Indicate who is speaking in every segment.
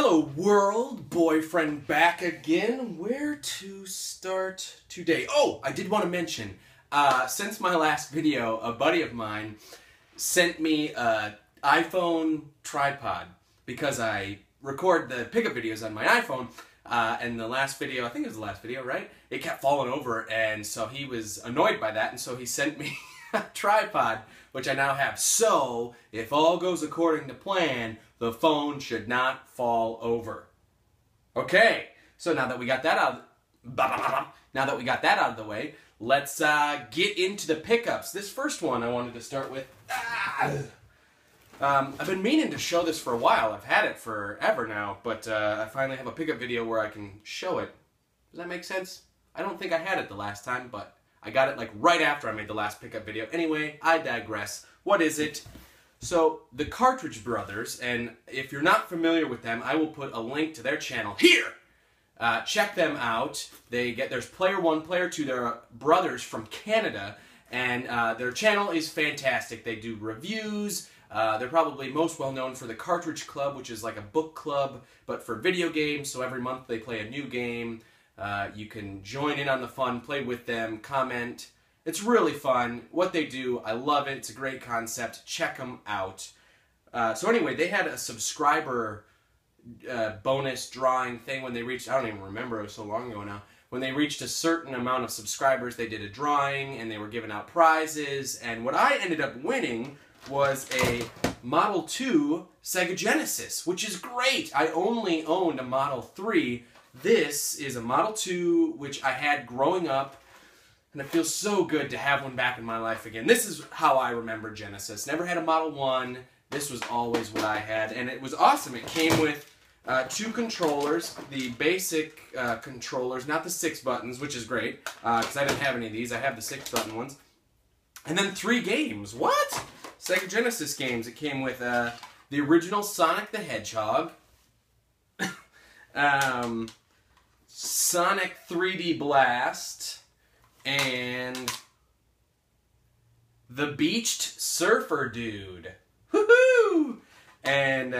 Speaker 1: Hello world, boyfriend back again. Where to start today? Oh, I did want to mention, since my last video, a buddy of mine sent me an iPhone tripod because I record the pickup videos on my iPhone, and the last video, I think it was the last video, right? It kept falling over, and so he was annoyed by that, and so he sent me a tripod, which I now have. So, if all goes according to plan, the phone should not fall over. Okay, so now that we got that out of the way, let's get into the pickups. This first one I wanted to start with. I've been meaning to show this for a while. I've had it forever now, but I finally have a pickup video where I can show it. Does that make sense? I don't think I had it the last time, but I got it like right after I made the last pickup video. Anyway, I digress. What is it? So, the Cartridge Brothers, and if you're not familiar with them, I will put a link to their channel here. Check them out. There's Player 1, Player 2, they're brothers from Canada, and their channel is fantastic. They do reviews. They're probably most well known for the Cartridge Club, which is like a book club, but for video games, so every month they play a new game. You can join in on the fun, play with them, comment. It's really fun. What they do, I love it. It's a great concept. Check them out. So anyway, they had a subscriber bonus drawing thing when they reached, I don't even remember, it was so long ago now. When they reached a certain amount of subscribers, they did a drawing and they were giving out prizes. And what I ended up winning was a Model 2 Sega Genesis, which is great. I only owned a Model 3. This is a Model 2, which I had growing up. And it feels so good to have one back in my life again. This is how I remember Genesis. Never had a Model 1. This was always what I had. And it was awesome. It came with 2 controllers. The basic controllers, not the 6 buttons, which is great. Because I didn't have any of these. I have the 6 button ones. And then 3 games. What? Sega Genesis games. It came with the original Sonic the Hedgehog. Sonic 3D Blast. And the Beached Surfer Dude. Woohoo! And,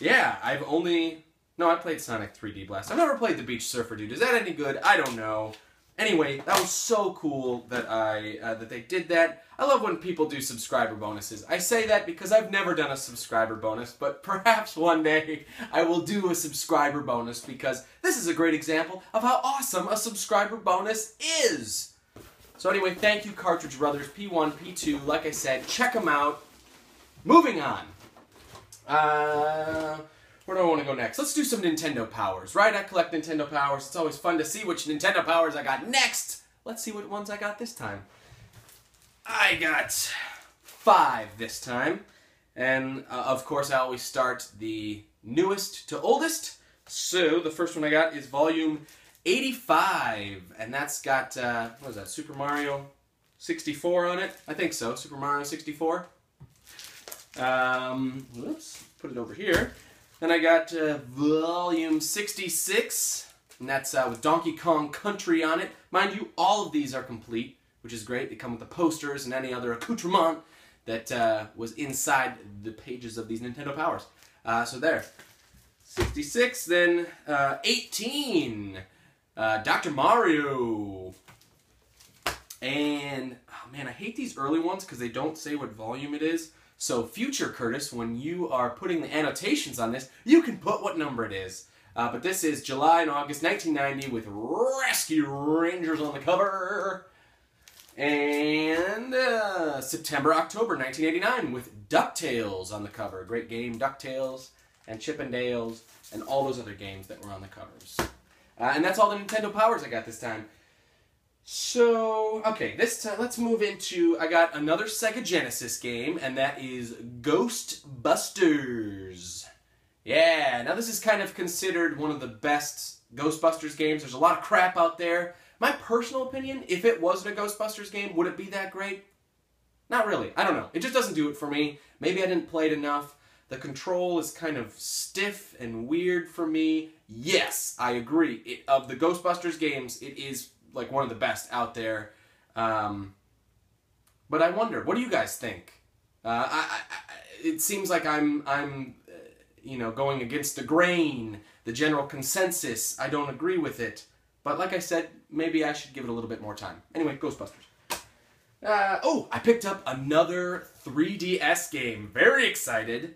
Speaker 1: yeah, I played Sonic 3D Blast. I've never played the Beached Surfer Dude. Is that any good? I don't know. Anyway, that was so cool that that they did that. I love when people do subscriber bonuses. I say that because I've never done a subscriber bonus, but perhaps one day I will do a subscriber bonus because this is a great example of how awesome a subscriber bonus is. So anyway, thank you Cartridge Brothers, P1, P2, like I said, check them out. Moving on. Where do I want to go next? Let's do some Nintendo Powers, right? I collect Nintendo Powers. It's always fun to see which Nintendo Powers I got next. Let's see what ones I got this time. I got 5 this time. And, of course, I always start the newest to oldest. So, the first one I got is Volume 85. And that's got, what is that, Super Mario 64 on it? I think so, Super Mario 64. Whoops, put it over here. Then I got Volume 66, and that's with Donkey Kong Country on it. Mind you, all of these are complete, which is great. They come with the posters and any other accoutrement that was inside the pages of these Nintendo Powers. So there. 66, then 18, Dr. Mario. And, oh man, I hate these early ones because they don't say what volume it is. So, future Curtis, when you are putting the annotations on this, you can put what number it is. But this is July and August 1990 with Rescue Rangers on the cover. And September, October 1989 with DuckTales on the cover. Great game, DuckTales and Chip 'n Dale's and all those other games that were on the covers. And that's all the Nintendo Powers I got this time. So, okay, this time let's move into, I got another Sega Genesis game, and that is Ghostbusters. Yeah, now this is kind of considered one of the best Ghostbusters games. There's a lot of crap out there. My personal opinion, if it wasn't a Ghostbusters game, would it be that great? Not really. I don't know. It just doesn't do it for me. Maybe I didn't play it enough. The control is kind of stiff and weird for me. Yes, I agree. Of the Ghostbusters games, it is like one of the best out there. But I wonder, what do you guys think? It seems like I'm you know, going against the grain, the general consensus. I don't agree with it. But like I said, maybe I should give it a little bit more time. Anyway, Ghostbusters. Oh, I picked up another 3DS game. Very excited.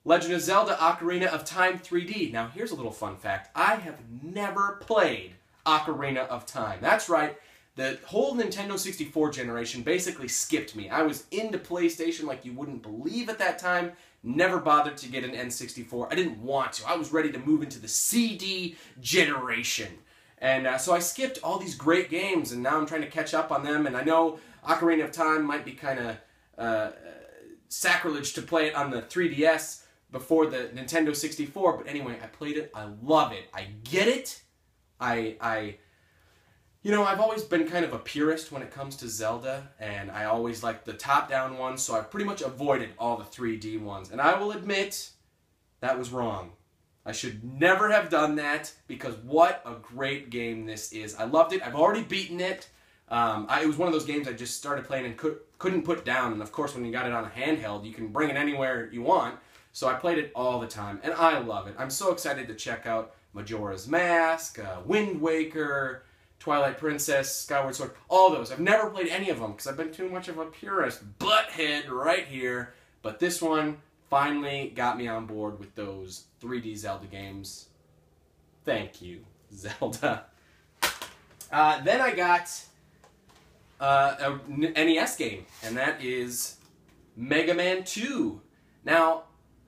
Speaker 1: Legend of Zelda Ocarina of Time 3D. Now, here's a little fun fact. I have never played Ocarina of Time. That's right. The whole Nintendo 64 generation basically skipped me. I was into PlayStation like you wouldn't believe at that time. Never bothered to get an N64. I didn't want to. I was ready to move into the CD generation. And so I skipped all these great games, and now I'm trying to catch up on them. And I know Ocarina of Time might be kind of sacrilege to play it on the 3DS before the Nintendo 64. But anyway, I played it. I love it. I get it. You know, I've always been kind of a purist when it comes to Zelda, and I always liked the top-down ones, so I pretty much avoided all the 3D ones. And I will admit, that was wrong. I should never have done that, because what a great game this is. I loved it. I've already beaten it. It was one of those games I just started playing and couldn't put down. And of course, when you got it on a handheld, you can bring it anywhere you want. So I played it all the time, and I love it. I'm so excited to check out Majora's Mask, Wind Waker, Twilight Princess, Skyward Sword, all those. I've never played any of them because I've been too much of a purist butthead right here. But this one finally got me on board with those 3D Zelda games. Thank you, Zelda. Then I got an NES game, and that is Mega Man 2. Now,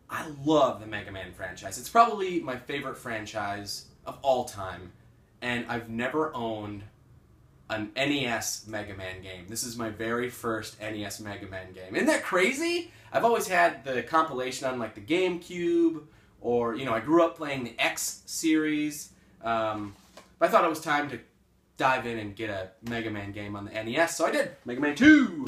Speaker 1: I love the Mega Man franchise. It's probably my favorite franchise of all time. And I've never owned an NES Mega Man game. This is my very first NES Mega Man game. Isn't that crazy? I've always had the compilation on like the GameCube, or, you know, I grew up playing the X series. But I thought it was time to dive in and get a Mega Man game on the NES, so I did. Mega Man 2!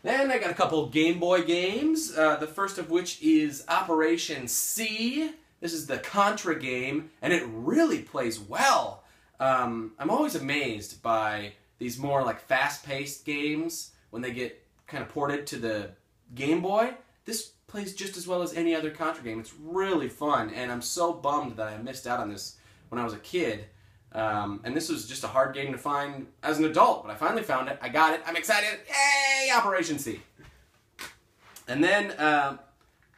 Speaker 1: Then I got a couple Game Boy games, the first of which is Operation C. This is the Contra game, and it really plays well. I'm always amazed by these more like fast-paced games when they get kind of ported to the Game Boy. This plays just as well as any other Contra game. It's really fun, and I'm so bummed that I missed out on this when I was a kid. And this was just a hard game to find as an adult, but I finally found it. I got it. I'm excited. Yay! Operation C. And then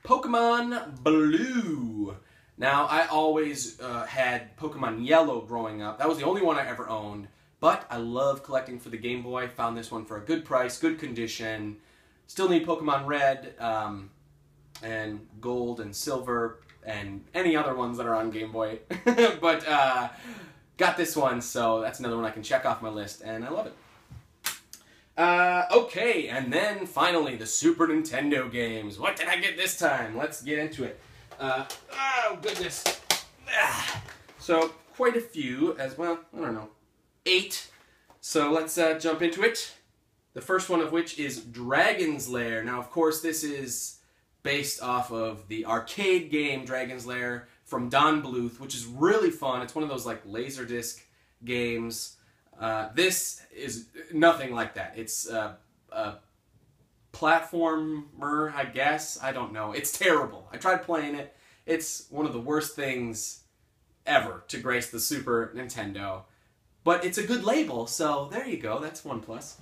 Speaker 1: Pokemon Blue. Now, I always had Pokemon Yellow growing up. That was the only one I ever owned. But I love collecting for the Game Boy. Found this one for a good price, good condition. Still need Pokemon Red, and Gold, and Silver, and any other ones that are on Game Boy. But got this one, so that's another one I can check off my list, and I love it. Okay, and then finally, the Super Nintendo games. What did I get this time? Let's get into it. Oh, goodness. So, quite a few, as well, I don't know, 8. So let's jump into it. The first one of which is Dragon's Lair. Now, of course, this is based off of the arcade game Dragon's Lair from Don Bluth, which is really fun. It's one of those, like, Laserdisc games. This is nothing like that. It's a platformer, I guess. I don't know. It's terrible. I tried playing it. It's one of the worst things ever to grace the Super Nintendo. But it's a good label, so there you go. That's one plus.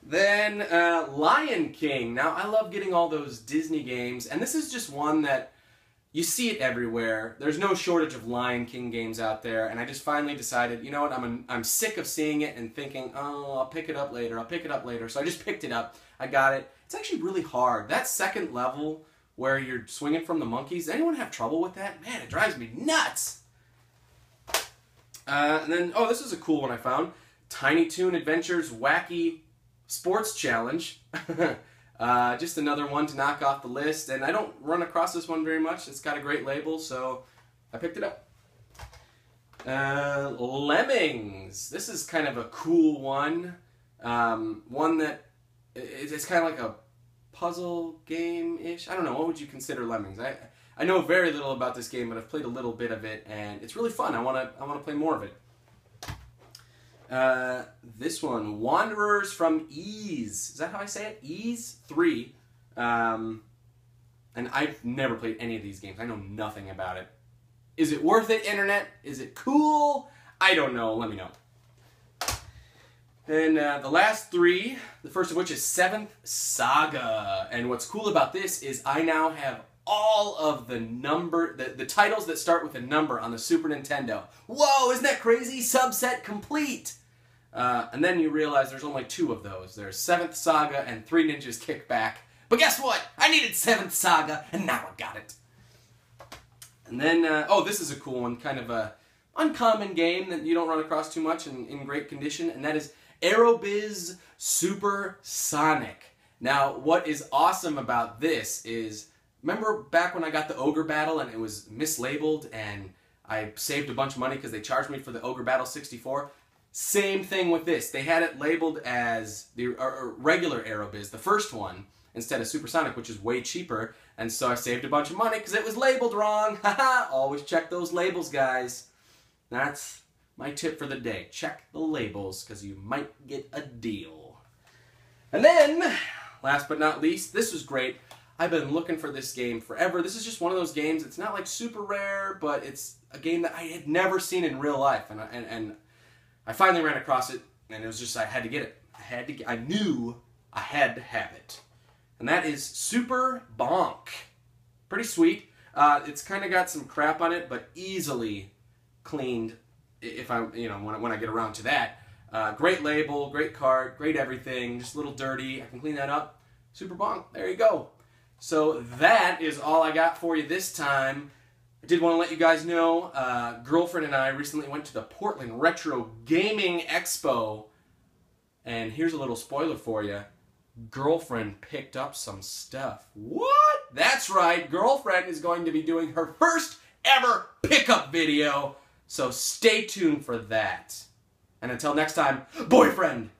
Speaker 1: Then Lion King. Now, I love getting all those Disney games, and this is just one that you see it everywhere. There's no shortage of Lion King games out there, and I just finally decided, you know what, I'm sick of seeing it and thinking, oh, I'll pick it up later, I'll pick it up later. So I just picked it up. I got it. It's actually really hard. That second level where you're swinging from the monkeys, does anyone have trouble with that? Man, it drives me nuts. And then, oh, this is a cool one I found. Tiny Toon Adventures Wacky Sports Challenge. Just another one to knock off the list, and I don't run across this one very much. It's got a great label, so I picked it up. Lemmings. This is kind of a cool one. One that it's kind of like a puzzle game-ish. I don't know. What would you consider Lemmings? I know very little about this game, but I've played a little bit of it, and it's really fun. I want to play more of it. This one, Wanderers from Ease. Is that how I say it? Ease 3. I And I've never played any of these games. I know nothing about it. Is it worth it, internet? Is it cool? I don't know. Let me know. And the last three, the first of which is Seventh Saga. And what's cool about this is I now have all of the titles that start with a number on the Super Nintendo. Whoa, isn't that crazy? Subset complete. And then you realize there's only 2 of those. There's Seventh Saga and Three Ninjas Kick Back. But guess what? I needed Seventh Saga, and now I got it. And then, oh, this is a cool one. Kind of a uncommon game that you don't run across too much and in great condition. And that is Aerobiz Super Sonic. Now, what is awesome about this is, remember back when I got the Ogre Battle and it was mislabeled and I saved a bunch of money because they charged me for the Ogre Battle 64? Same thing with this. They had it labeled as the regular Aerobiz, the first one, instead of Supersonic, which is way cheaper. And so I saved a bunch of money because it was labeled wrong. Haha, always check those labels, guys. That's my tip for the day. Check the labels because you might get a deal. And then, last but not least, this was great. I've been looking for this game forever. This is just one of those games. It's not like super rare, but it's a game that I had never seen in real life. And I finally ran across it, and it was just, I had to get it. I knew I had to have it. And that is Super Bonk. Pretty sweet. It's kind of got some crap on it, but easily cleaned if I, when I get around to that. Great label, great cart, great everything, just a little dirty. I can clean that up. Super Bonk, there you go. So that is all I got for you this time. I did want to let you guys know, Girlfriend and I recently went to the Portland Retro Gaming Expo. And here's a little spoiler for you. Girlfriend picked up some stuff. What? That's right, Girlfriend is going to be doing her first ever pickup video. So stay tuned for that. And until next time, boyfriend!